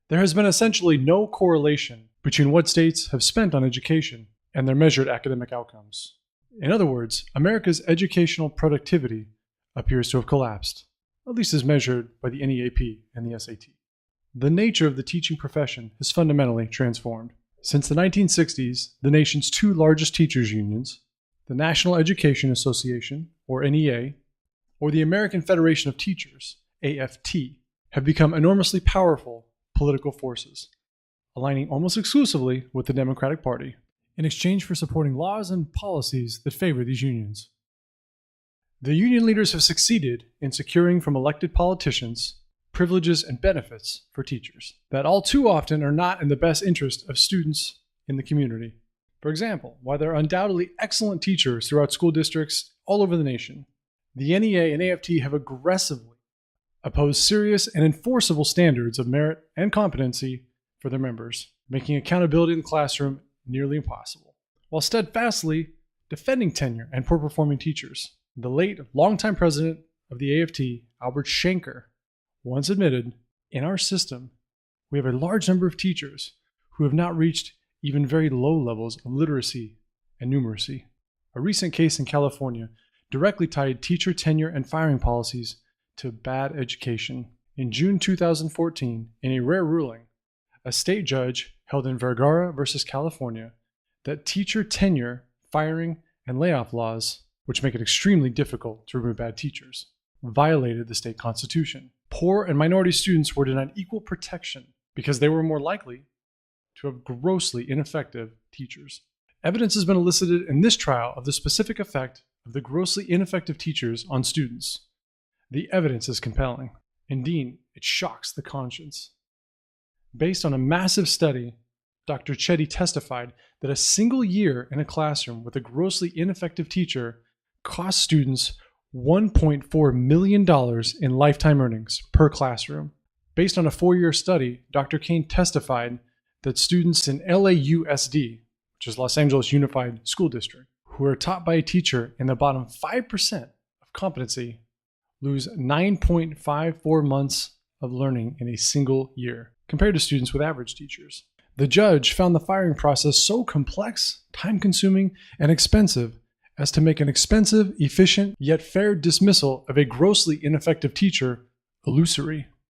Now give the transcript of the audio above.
There has been essentially no correlation between what states have spent on education and their measured academic outcomes. In other words, America's educational productivity appears to have collapsed, at least as measured by the NEAP and the SAT. The nature of the teaching profession has fundamentally transformed. Since the 1960s, the nation's two largest teachers' unions, the National Education Association, or NEA, or the American Federation of Teachers, AFT, have become enormously powerful political forces, aligning almost exclusively with the Democratic Party in exchange for supporting laws and policies that favor these unions. The union leaders have succeeded in securing from elected politicians privileges and benefits for teachers that all too often are not in the best interest of students in the community. For example, while there are undoubtedly excellent teachers throughout school districts all over the nation, the NEA and AFT have aggressively opposed serious and enforceable standards of merit and competency for their members, making accountability in the classroom nearly impossible, while steadfastly defending tenure and poor-performing teachers. The late longtime president of the AFT, Albert Shanker, once admitted, "In our system, we have a large number of teachers who have not reached even very low levels of literacy and numeracy." A recent case in California directly tied teacher tenure and firing policies to bad education. In June 2014, in a rare ruling, a state judge held in Vergara versus California that teacher tenure, firing, and layoff laws, which make it extremely difficult to remove bad teachers, violated the state constitution. Poor and minority students were denied equal protection because they were more likely to have grossly ineffective teachers. Evidence has been elicited in this trial of the specific effect of the grossly ineffective teachers on students. The evidence is compelling. Indeed, it shocks the conscience. Based on a massive study, Dr. Chetty testified that a single year in a classroom with a grossly ineffective teacher cost students $1.4 million in lifetime earnings per classroom. Based on a 4-year study, Dr. Kane testified that students in LAUSD, which is Los Angeles Unified School District, who are taught by a teacher in the bottom 5% of competency, lose 9.54 months of learning in a single year, compared to students with average teachers. The judge found the firing process so complex, time-consuming, and expensive as to make an expensive, efficient, yet fair dismissal of a grossly ineffective teacher illusory.